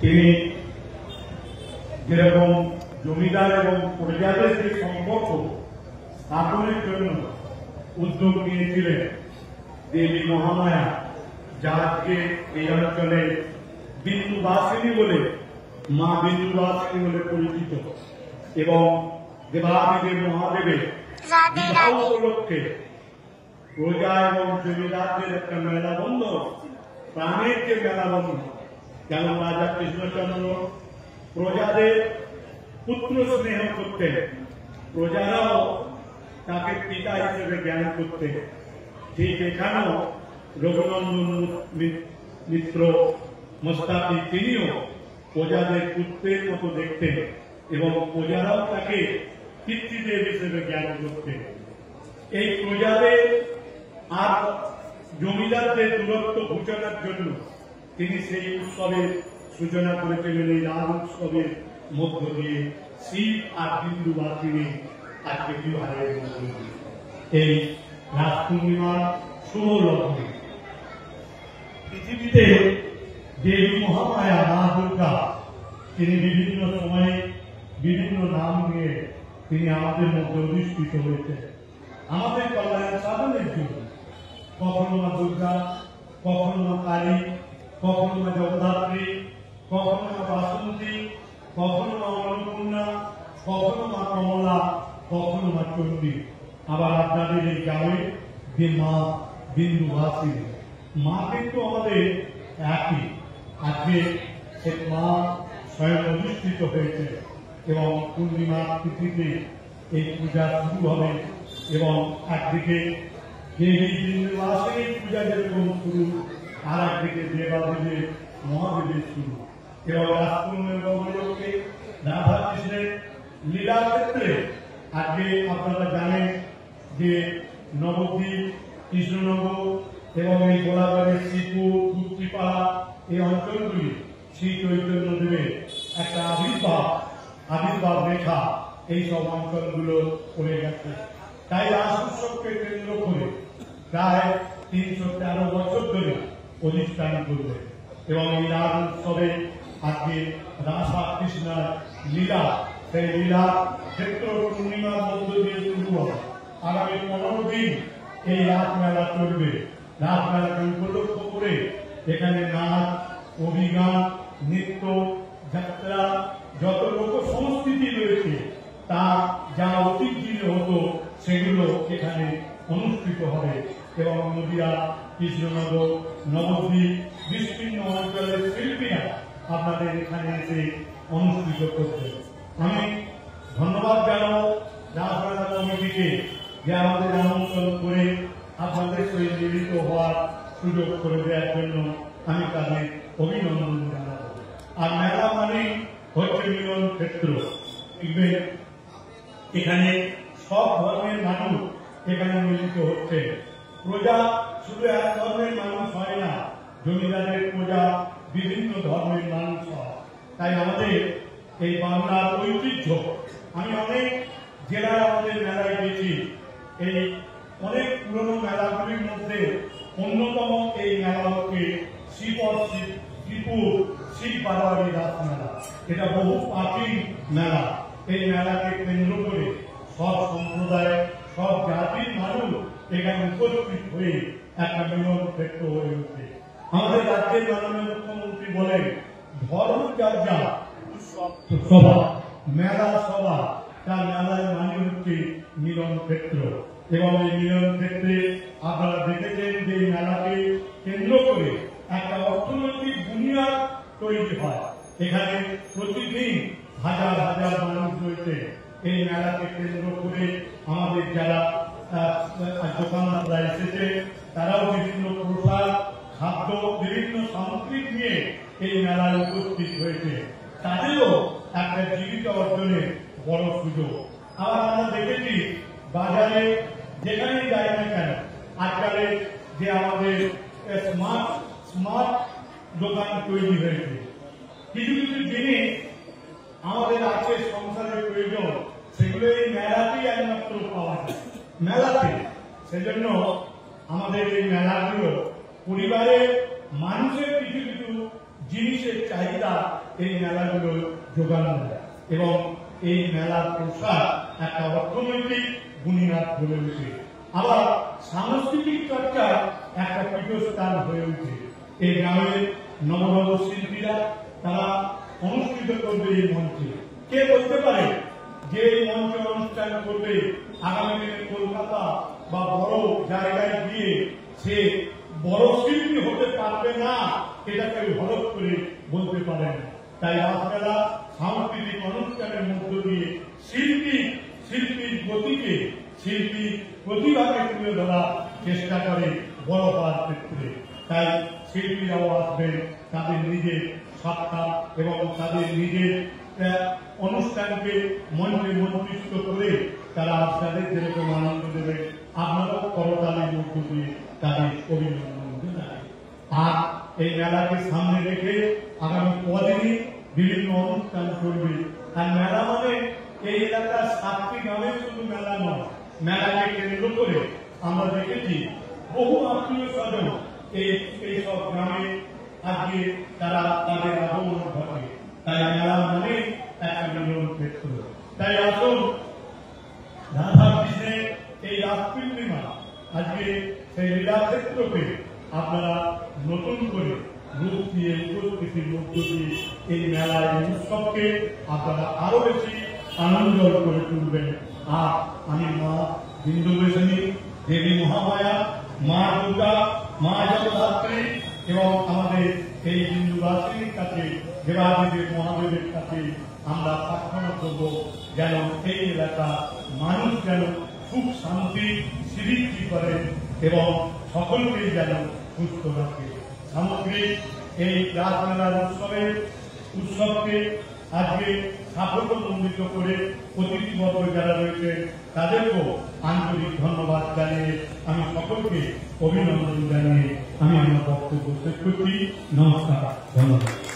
তিনি যেরকম জমিদার এবং প্রজাদের যে সম্পর্ক স্থাপনের জন্য উদ্যোগ নিয়েছিলেন, দেবী মহামায়া যাকে এই অঞ্চলে বিন্দুবাসিনী বলে, মা বিন্দুবাসিনী বলে পরিচিত, এবং দেবাদিদেব মহাদেবের বিবাহ উপলক্ষে প্রজা এবং জমিদারদের একটা মেলাবন্ধন, প্রাণের যে মেলাবন্ধন, যেমন রাজা কৃষ্ণচন্দ্র প্রজাদের পুত্র স্নেহ করতেন, প্রজারাও তাকে পিতা হিসেবে জ্ঞান করতেন। ঠিক এখানেও রঘুনন্দন মিত্র মোস্তাফি তিনিও প্রজাদের পুত্রের মতো দেখতেন এবং প্রজারাও তাকে পিতৃদেব হিসেবে জ্ঞান করতেন। এই প্রজাদের আর জমিদারদের দূরত্ব ঘোচানোর জন্য তিনি সেই উৎসবের সূচনা করেছিলেন। এই রাম উৎসবের মধ্য দিয়ে শিব আর বিন্দুবাসিনী আজকে বিবাহের মধ্য দিয়ে এই রাস পূর্ণিমার শুভ লগ্নে পৃথিবীতে দেবী মহামায়া মা দুর্গা তিনি বিভিন্ন সময়ে বিভিন্ন নাম নিয়ে তিনি আমাদের মধ্যে অধিষ্ঠিত হয়েছেন আমাদের কল্যাণ সাধনের জন্য। কখনো মা দুর্গা, কখনো মা কালী, কখনো মা জগদ্ধাত্রী, কখনো মা বাসন্তী, কখনো মা অন্নপূর্ণা, কখনো মা কমলা, কখনো মা চণ্ডী। আবার আপনাদের এই গ্রামে যে মা বিন্দুবাসিনী, মা কিন্তু আমাদের একই। আজকে সে মা স্বয়ং অধিষ্ঠিত হয়েছে এবং পূর্ণিমা তিথিতে এই পূজা শুরু হবে এবং একদিকে দেবী বিন্দুবাসিনীর পূজা যেরকম শুরু, আর একদিকে দেবাদেবের মহাদেবের শুরু। এবং রাসপূর্ণিমা উপলক্ষে রাধা কৃষ্ণের লীলা ক্ষেত্রে আজকে আপনারা জানেন যে নবদ্বীপ, কৃষ্ণনগর এবং এই গোলাবাড়ির শ্রীপুর, গুপ্তিপাড়া এই অঞ্চলগুলি শ্রী চৈতন্যদেবের একটা আবির্ভাব রেখা এই সব অঞ্চলগুলো পড়ে গেছে। তাই রাস উৎসবকে কেন্দ্র করে প্রায় 313 বছর ধরে অনুষ্ঠান করবে এবং এই রাস উৎসবে আজকে রাধা কৃষ্ণার লীলা, সেই লীলা ক্ষেত্র পূর্ণিমার মধ্য দিয়ে শুরু হবে। আগামী 15 দিন এই রাস মেলা চলবে। রাস মেলাকে উপলক্ষ করে এখানে নাচ, অভিগান, নৃত্য, যাত্রা, যত লোক সংস্কৃতি রয়েছে তা যা অতীত দিনে হতো সেগুলো এখানে অনুষ্ঠিত হবে এবং নদিয়া, কৃষ্ণনগর, নবদ্বীপ বিস্তীর্ণ অঞ্চলের শিল্পীরা আপনাদের এখানে এসে অনুষ্ঠিত করবে। আমি ধন্যবাদ জানাবো রাসমেলা কমিটিকে যে আমাদের আমন্ত্রণ করে আপনাদের সঙ্গে মিলিত হওয়ার সুযোগ করে দেওয়ার জন্য আমি তাদের অভিনন্দন জানাবো। আর মেলা মানে হচ্ছে মিলন ক্ষেত্র। এখানে সব ধর্মের মানুষ এখানে মিলিত হচ্ছে। প্রজা শুধু এক ধর্মের মানুষ হয় না, জমিদারের প্রজা বিভিন্ন ধর্মের মানুষ হয়। তাই আমাদের এই বাংলার ঐতিহ্য, আমি অনেক জেলায় আমাদের মেলায় গেছি, এই অনেক পুরনো মেলাগুলির মধ্যে অন্যতম এই মেলা হচ্ছে শ্রীপুর শিব বারোয়ারি রাস মেলা। এটা বহু প্রাচীন মেলা। এই মেলাকে কেন্দ্র করে সব সম্প্রদায়, সব জাতির মানুষ এখানে উপস্থিত হয়ে একটা মিলন ক্ষেত্র হয়ে ওঠে। আমাদের রাজ্যের মাননীয় মুখ্যমন্ত্রী বলেন, ধর্ম চর্চা সভা, মেলা সভা, তার মেলায় মানে হচ্ছে মিলন ক্ষেত্র। এবং এই মিলন ক্ষেত্রে আপনারা দেখেছেন যে এই মেলাকে কেন্দ্র করে একটা অর্থনৈতিক বুনিয়াদ তৈরি হয়। এখানে প্রতিদিন হাজার হাজার মানুষ রয়েছে। এই মেলাকে কেন্দ্র করে আমাদের যারা দোকানদাররা এসেছে তারাও বিভিন্ন পোশাক, খাদ্য, বিভিন্ন সামগ্রী নিয়ে এই মেলায় উপস্থিত হয়েছে। তাদেরও একটা জীবিকা অর্জনের বড় সুযোগ। আবার আমরা দেখেছি বাজারে যেখানেই যাই না কেন আজকাল যে আমাদের স্মার্ট দোকান তৈরি হয়েছে। কিছু কিছু জিনিস আমাদের আছে সংসারের প্রয়োজন, সেগুলো এই মেলাতেই একমাত্র পাওয়া যায়, মেলাতে। সেজন্য আমাদের এই মেলাগুলো পরিবারের মানুষের কিছু কিছু জিনিসের চাহিদা এই মেলাগুলো যোগানো দেয় এবং এই মেলার প্রসার একটা অর্থনৈতিক বুনিয়াদ গড়ে ওঠে, আবার সাংস্কৃতিক চর্চার একটা পীঠস্থান হয়ে ওঠে। এই গ্রামের নবনব শিল্পীরা তারা অনুষ্ঠিত করবে এই মঞ্চে। কে বলতে পারে যে এই মঞ্চে অনুষ্ঠান করবে আগামী দিনে কলকাতা বা বড় জায়গায় গিয়ে সে বড় শিল্পী হতে পারবে না, এটা কেউ হলফ করে বলতে পারে না। তাই রাসমেলা সাংস্কৃতিক অনুষ্ঠানের মধ্য দিয়ে শিল্পীর গতিকে, শিল্পীর প্রতিভাকে তুলে ধরার চেষ্টা করে বড় হওয়ার ক্ষেত্রে। তাই শিল্পীরাও আসবেন তাদের নিজের সত্তা এবং তাদের নিজের অনুষ্ঠানকে মঞ্চে মঞ্চিত করে তারা আপনাদের যেরকম আনন্দ দেবে, আপনারাও করতালির মধ্য দিয়ে তাদের অভিনন্দন জানাবেন। আর এই মেলাকে সামনে রেখে আগামী কদিনই বিভিন্ন অনুষ্ঠান চলবে। আর মেলা মানে এই এলাকার 7টি গ্রামে শুধু মেলা নয়, মেলাকে কেন্দ্র করে আমরা দেখেছি বহু আত্মীয় স্বজন এইসব গ্রামে আজকে তারা তাদের আগমন ঘটে। তাই মেলা মানে একটা মিলন ক্ষেত্র। তাই আসুন রাধা কৃষ্ণের এই রাস পূর্ণিমা আজকে সেই লীলা ক্ষেত্রকে আপনারা নতুন করে রূপ দিয়ে উপস্থিতির মধ্য দিয়ে এই মেলায় উৎসবকে আপনারা আরো বেশি আনন্দজল করে তুলবেন। আর আমি মা বিন্দুবেশিনী, দেবী মহামায়া, মা দুর্গা, মা জগদ্ধাত্রী এবং আমাদের এই বিন্দুবাসীর কাছে, দেবাদিদেব মহাদেবের কাছে আমরা প্রার্থনা করব যেন এই এলাকা মানুষ যেন সুখ শান্তি সমৃদ্ধি করে এবং সকলকেই যেন সুস্থ রাখে। সামগ্রিক এই রাসমেলার উৎসবকে আজকে সাফল্যমণ্ডিত করে অতিথিবর্গ যারা রয়েছে তাদেরকেও আন্তরিক ধন্যবাদ জানিয়ে আমি সকলকে অভিনন্দন জানিয়ে আমি আমার বক্তব্য শেষ করছি। নমস্কার, ধন্যবাদ।